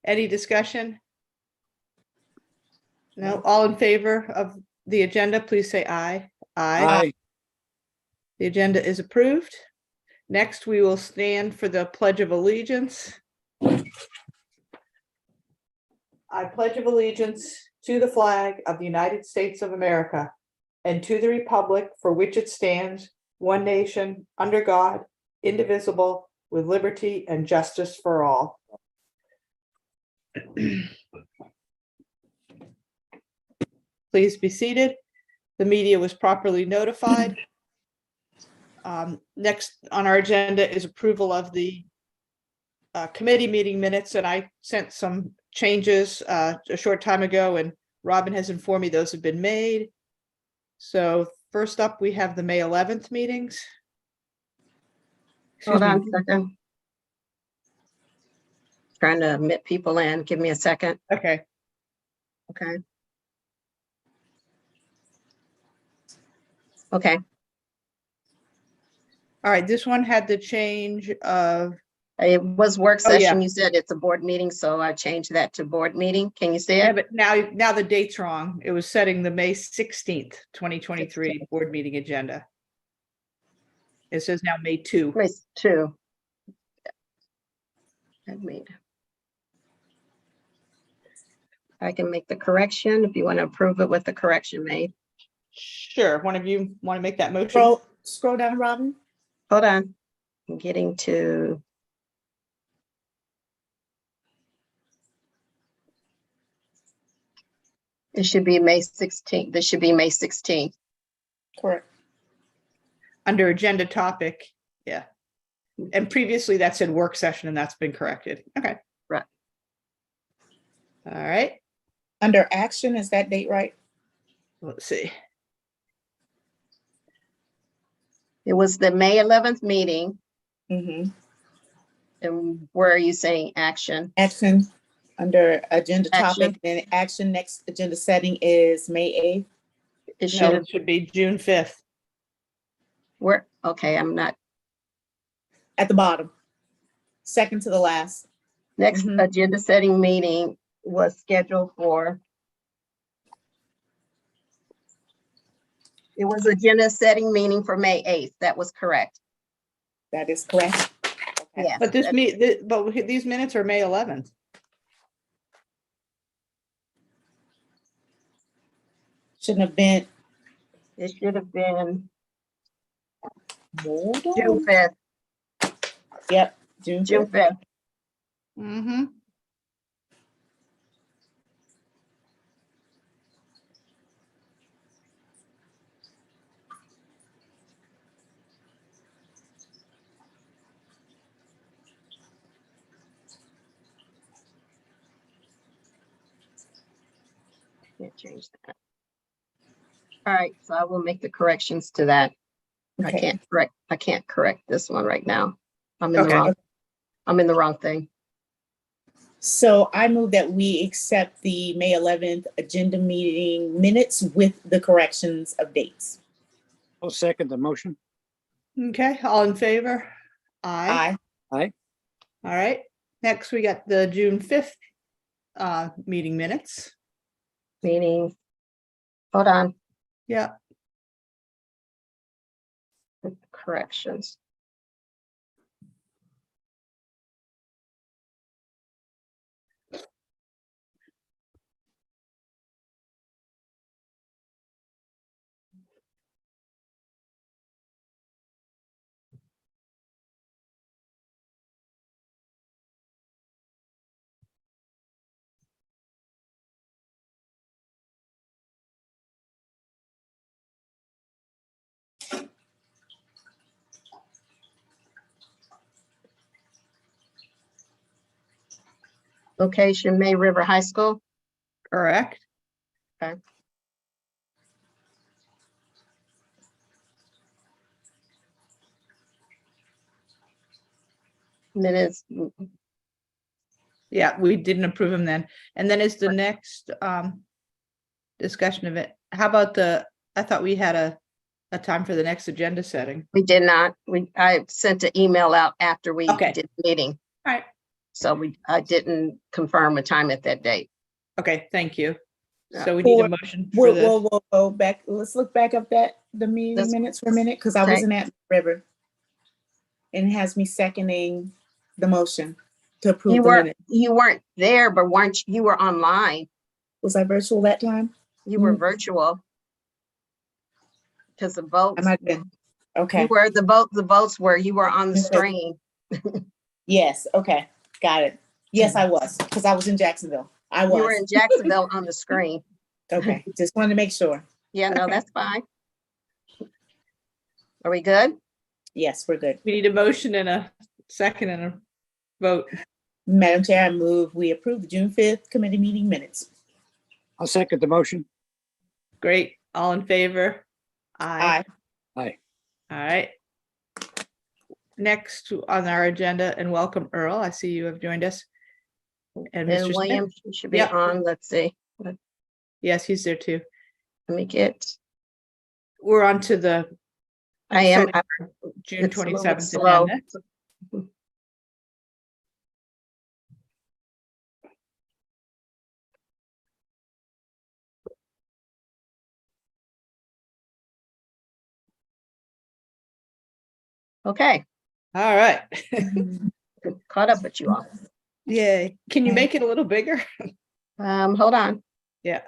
Any discussion? No, all in favor of the agenda, please say aye. Aye. The agenda is approved. Next, we will stand for the Pledge of Allegiance. I pledge of allegiance to the flag of the United States of America and to the republic for which it stands, one nation, under God, indivisible, with liberty and justice for all. Please be seated. The media was properly notified. Next on our agenda is approval of the committee meeting minutes, and I sent some changes a short time ago, and Robin has informed me those have been made. So first up, we have the May 11th meetings. Hold on a second. Trying to admit people in. Give me a second. Okay, Okay. Okay. all right, this one had the change of, It was work Oh, yeah. session. You said it's a board meeting, so I changed that to board meeting. Can you see yeah, it? but now the date's wrong. It was setting the May 16th, 2023 board meeting agenda. It says now May 2. Place 2. I can make the correction if you want to approve it with the correction made. Sure, one of you want to make that motion? Scroll down, Robin. Hold on. I'm getting to. It should be May 16th. This should be May 16th. Correct. Under agenda topic, yeah. And previously that said work session, and that's been corrected. Okay. Right. All right, Under action, is that date right? let's see. It was the May 11th meeting. Mm-hmm. And where are you saying action? Action, under agenda Action. topic, then action, next agenda setting is May 8th. It should No, have, it should be June 5th. where, okay, I'm not, At the bottom. Second to the last. next Mhm. agenda setting meeting was scheduled for. It was agenda setting meeting for May 8th. That was correct. That is correct. Okay. Yes. But but these minutes are May 11th. Shouldn't have been. It should have been Hold on. June 5th, Yep, June June 5th. 5th. Mm-hmm. Can't change that. All right, so I will make the corrections to that. I Okay. can't correct this one right now. I'm in the Okay. wrong thing. So I move that we accept the May 11th agenda meeting minutes with the corrections of dates. I'll second the motion. Okay, all in favor? Aye. Aye. All right, next we got the June 5th meeting minutes. Meaning, hold on, Yeah, with corrections. Location, May River High School. correct. Okay. Minutes, Yeah, we didn't approve them then. And then is the next discussion of it. How about I thought we had a time for the next agenda setting. we did not. I sent an email out after we Okay. did the meeting. All right. So I didn't confirm a time at that date. Okay, thank you. Yeah. So we need a For- motion for the, Whoa, back, let's look back up the meeting That's- minutes for a minute, because I Okay. wasn't at River. And it has me seconding the motion to approve You the were, minute. you weren't there, but you were online. Was I virtual that time? You were Mm. virtual. Because the votes, I might have been. you Okay, were, the votes were, you were on the Okay. screen. yes, okay, got it. Yes, I was, because I was in Jacksonville. I You were was. in Jacksonville on the screen. Okay, just wanted to make sure. Yeah, no, Okay. that's fine. Are we good? Yes, we're good. we need a motion and a second and a vote. Madam Chair, I move we approve the June 5th committee meeting minutes. I'll second the motion. Great, all in favor? Aye. Aye. All right. Next on our agenda, and welcome Earl, I see you have joined us. And And Mr. Smith, William should be Yep. on, let's see, yes, he's there too. let me get, We're on to the I am, June it's a little bit 27th slow. agenda. Okay, All right. caught up with you all. Yay. Can you make it a little bigger? Hold on. Yeah.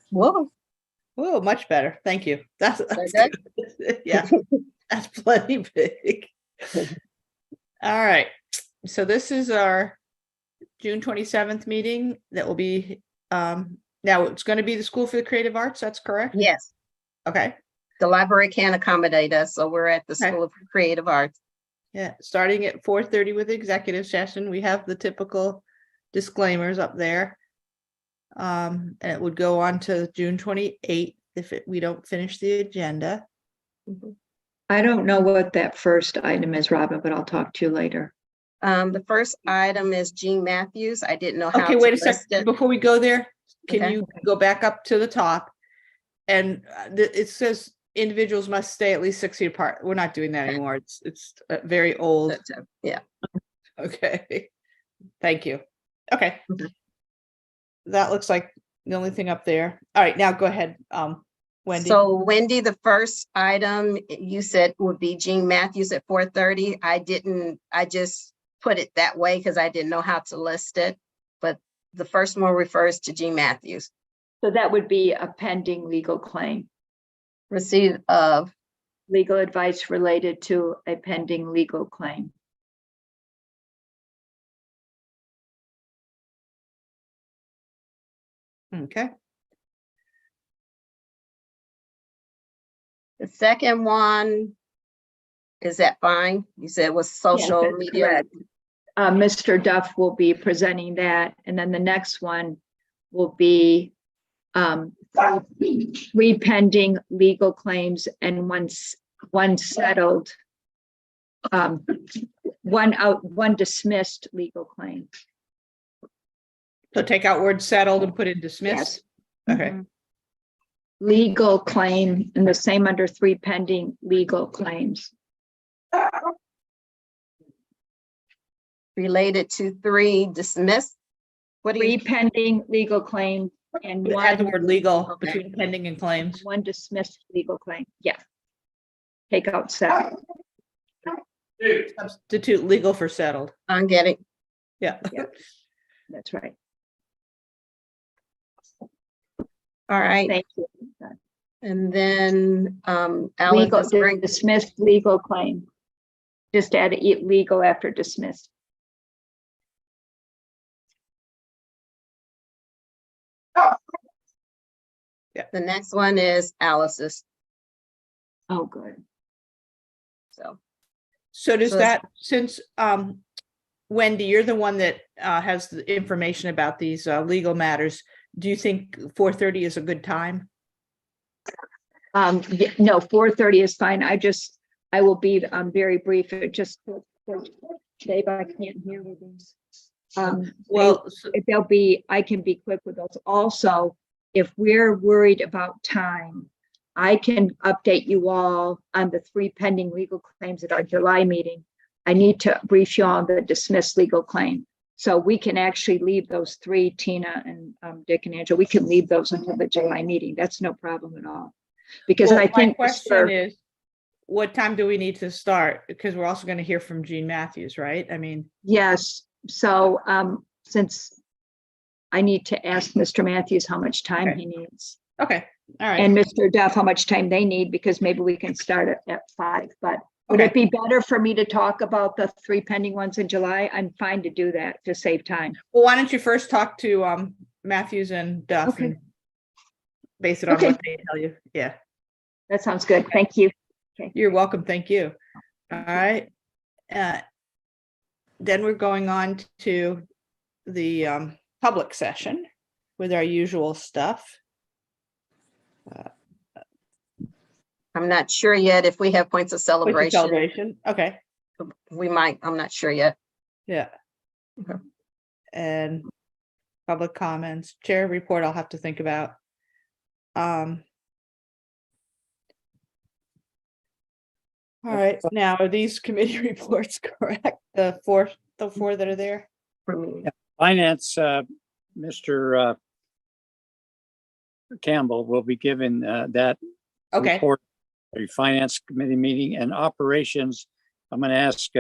Whoa, Whoa, much better. Thank you. That's that good. Yeah, that's plenty big. All right. So this is our June 27th meeting that will be, now it's going to be the School for the Creative Arts. That's correct? yes, Okay. the library can't accommodate us, so we're at the Okay. School of Creative Arts. Yeah, starting at 4:30 with executive session. We have the typical disclaimers up there. And it would go on to June 28th if we don't finish the agenda. I don't know what that first item is, Robin, but I'll talk to you later. The first item is Jean Matthews. I didn't know how Okay, to wait a list second. it. Before we go there, can Okay. you go back up to the top? And it says individuals must stay at least 6 feet apart. We're not doing that Okay. anymore. It's very old. Yeah, Okay. Thank you. Okay. Okay. That looks like the only thing up there. All right, now go ahead, Wendy. so Wendy, the first item you said would be Jean Matthews at 4:30. I just put it that way because I didn't know how to list it. But the first one refers to Jean Matthews. So that would be a pending legal claim, Receipt of, legal advice related to a pending legal claim. Okay. the second one, is that fine? You said was social that's media. correct. Mr. Duff will be presenting that, and then the next one will be three pending legal claims and one settled, one dismissed legal claim. So take out word settled and put in dismissed. Okay. Mhm. Legal claim, and the same under three pending legal claims. Related to 3 dismissed. What do Three you, pending legal claims and Add the one word legal Okay. between pending and claims. dismissed legal claim. Yeah. Take out settled. Substitute legal for settled. I'm getting, Yeah. Yeah. That's right. all right. Thank you. And then, Alan, Legal, just bring, dismissed legal claim. Just add legal after dismissed. the next one is Alice's, Oh, good. so. So does So- that, since, Wendy, you're the one that, has the information about these, legal matters, do you think 4:30 is a good time? Yeah, no, 4:30 is fine. I will be, very brief. It just, Dave, I can't hear with these. Well, I can be quick with those. Also, if we're worried about time, I can update you all on the 3 pending legal claims at our July meeting. I need to brief you on the dismissed legal claim. So we can actually leave those three, Tina and Dick and Angela, we can leave those until the July meeting. That's no problem at all. Because Well, I my think question is, what time do we need to start? Because we're also going to hear from Jean Matthews, right? I mean, yes, so since I need to ask Mr. Matthews how much time Okay. he needs. okay, all right. And Mr. Duff, how much time they need, because maybe we can start at 5, but would it Okay. be better for me to talk about the 3 pending ones in July? I'm fine to do that to save time. Well, why don't you first talk to Matthews and Duff Okay. and base it on Okay. what they tell you. Yeah, That sounds good. Thank you. you're welcome. Thank you. All right. Then we're going on to the public session with our usual stuff. I'm not sure yet if we have points of With the celebration. celebration. Okay, We might, I'm not sure yet. yeah. Okay. And public comments, chair report, I'll have to think about. All right, now are these committee reports correct? The four that are there? For me. Finance, Mr. Campbell will be given that Okay, report, a finance committee meeting, and operations. I'm going to ask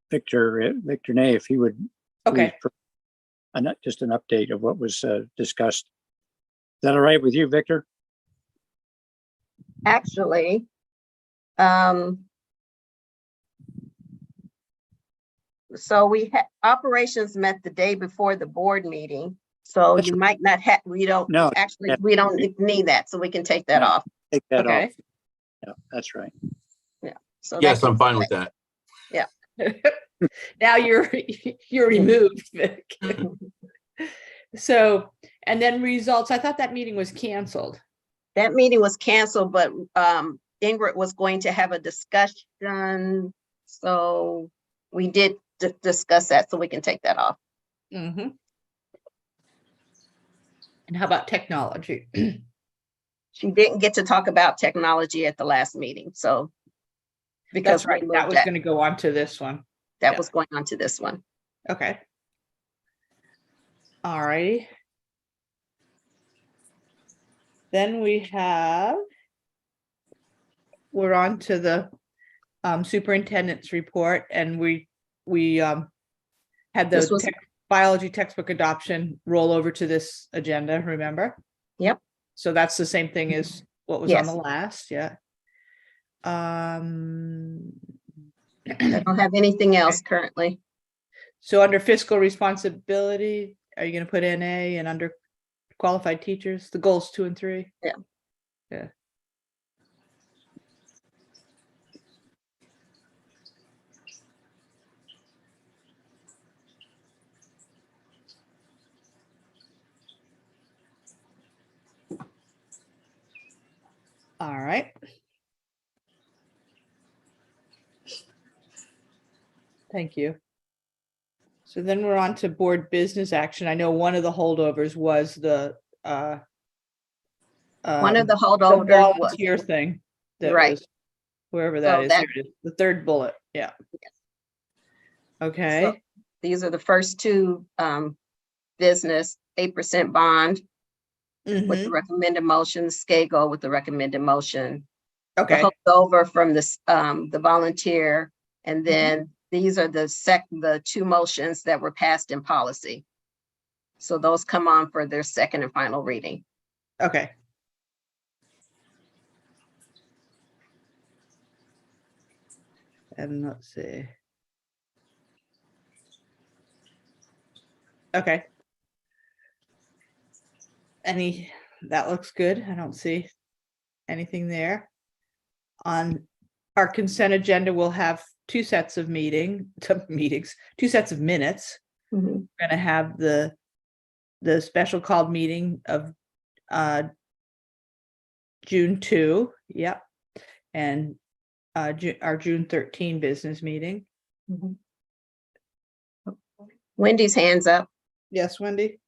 Victor Ney if he would okay. please just an update of what was discussed. Is that all right with you, Victor? Actually, so we had operations met the day before the board meeting. So That's you might not have, we don't, No, actually, yeah. we don't need that, so we can take that No. off. Take that off. Okay. Yeah, that's right. So Yes, that I'm fine with that. Now you're removed, Vic. So, and then results, I thought that meeting was canceled. That meeting was canceled, but Ingrid was going to have a discussion. So we did discuss that, so we can take that off. Mm-hmm. And how about technology? She didn't get to talk about technology at the last meeting, so. Because That's right, we that moved was that, gonna go on to this one. that yeah. was going on to this one. Okay. All righty. Then we're on to the superintendent's report, and we had This the was- biology textbook adoption roll over to this agenda, remember? Yep. So that's the same thing as what was on Yes. the last, yeah. I don't have anything else currently. So under fiscal responsibility, are you gonna put NA and under qualified teachers, the goals 2 and 3? Yeah. Yeah. All right. Thank you. So then we're on to board business action. I know one of the holdovers was the One of the the holdovers was, volunteer thing. That Right. was wherever that So is. that- Here it is, the third bullet, yeah. Okay, these are the first two business 8% bond with the mhm, recommended motion, SCAGO with the recommended motion. The okay, holdover from this the volunteer, and Mm-hmm. then these are the two motions that were passed in policy. So those come on for their second and final reading. okay. And let's see. Okay. That looks good. I don't see anything there. On our consent agenda, we'll have two sets of meetings, two sets of minutes. Mhm. We're gonna have the special called meeting of June 2, yep. And our June 13 business meeting. Mhm. Wendy's hands up. Yes, Wendy?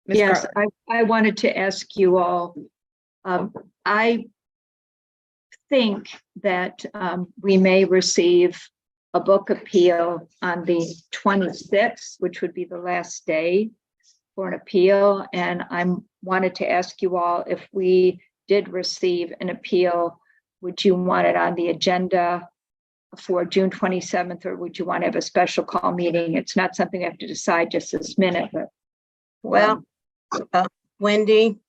Ms. Yes, Carter? I wanted to ask you all, I think that we may receive a book appeal on the 26th, which would be the last day for an appeal. And I wanted to ask you all, if we did receive an appeal, would you want it on the agenda for June 27th, or would you want to have a special call meeting? It's not something I have to decide just this minute, but. Well, Wendy,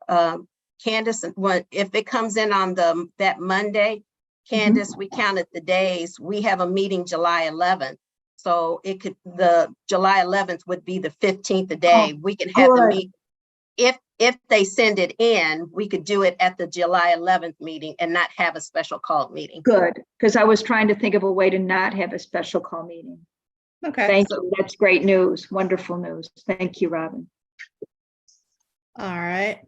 Candace, if it comes in on that Monday, Candace, we counted the days. We have a meeting July 11th. So the July 11th would be the 15th day. We can have the meeting. If they send it in, we could do it at the July 11th meeting and not have a special call meeting. Good, because I was trying to think of a way to not have a special call meeting. Okay. Thank you. That's great news. Wonderful news. Thank you, Robin. All right.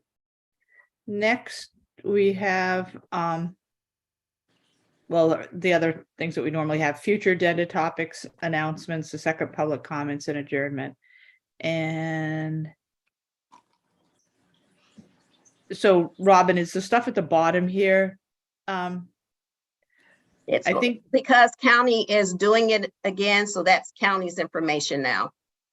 Next, we have, well, the other things that we normally have: future agenda topics, announcements, the second public comments, and adjournment. And so, Robin, is the stuff at the bottom here? It's I think, because county is doing it again, so that's county's information now.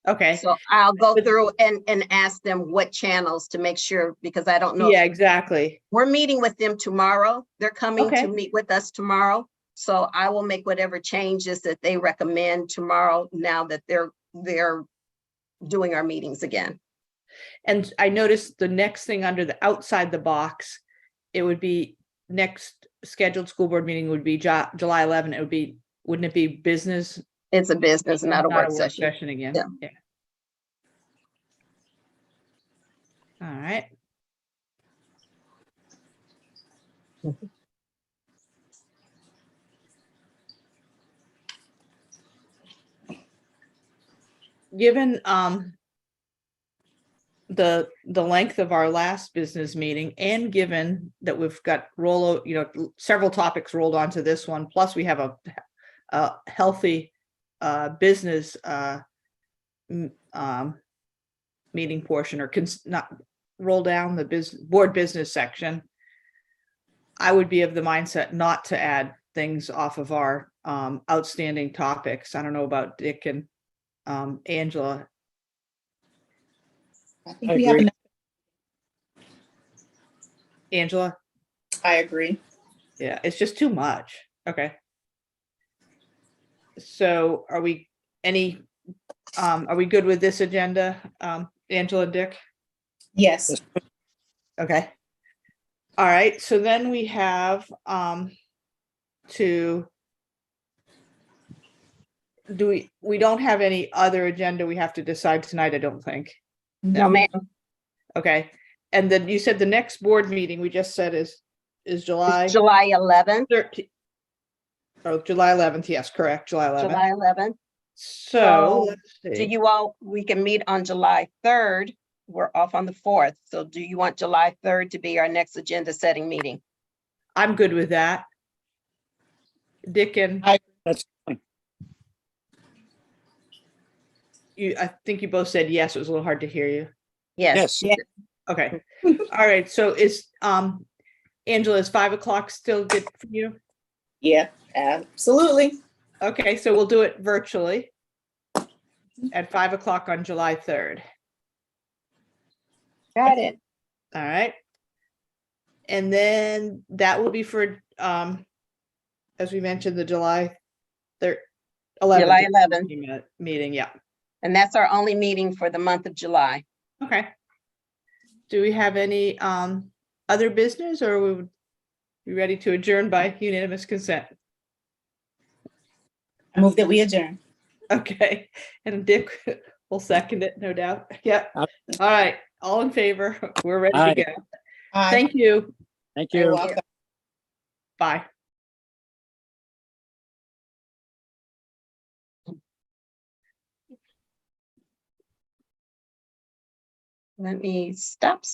okay, So I'll go through and ask them what channels to make sure, because I don't know. yeah, exactly. We're meeting with them tomorrow. They're coming Okay. to meet with us tomorrow. So I will make whatever changes that they recommend tomorrow, now that they're doing our meetings again. And I noticed the next thing under the outside the box, it would be next scheduled school board meeting would be July 11. It would be, wouldn't it be business? It's a business, not a work session. Again. Yeah. Yeah. All right. Given the length of our last business meeting, and given that we've got several topics rolled onto this one, plus we have a healthy business meeting portion, or not roll down the board business section, I would be of the mindset not to add things off of our outstanding topics. I don't know about Dick and Angela. I think I we have agree. enough. Angela? I agree. Yeah, it's just too much. Okay. So are we good with this agenda, Angela, Dick? Yes. Okay. All right, so then we have we don't have any other agenda we have to decide tonight, I don't think. No, ma'am. Okay, and then you said the next board meeting we just said is July It's July 11th. 13th. Oh, July 11th, yes, correct, July 11th. July 11th. So let's Do see. we can meet on July 3rd. We're off on the 4th. So do you want July 3rd to be our next agenda setting meeting? I'm good with that. Dick and That's fine. you, I think you both said yes. It was a little hard to hear you. Yes. Yes, Okay. All right. So is Angela, is 5 o'clock still good for you? Yeah, absolutely. Okay, so we'll do it virtually at 5 o'clock on July 3rd. Got it. All right. And then that will be for as we mentioned, the July 3rd, 11th. July 11th. Meeting, yeah. And that's our only meeting for the month of July. Okay. Do we have any other business, or we would be ready to adjourn by unanimous consent? I move that we adjourn. Okay, and Dick will second it, no doubt. Yeah. Aye. All right, all in favor? We're ready Aye. to go. Aye. Thank you. thank You're you. welcome. Bye. Let me stop.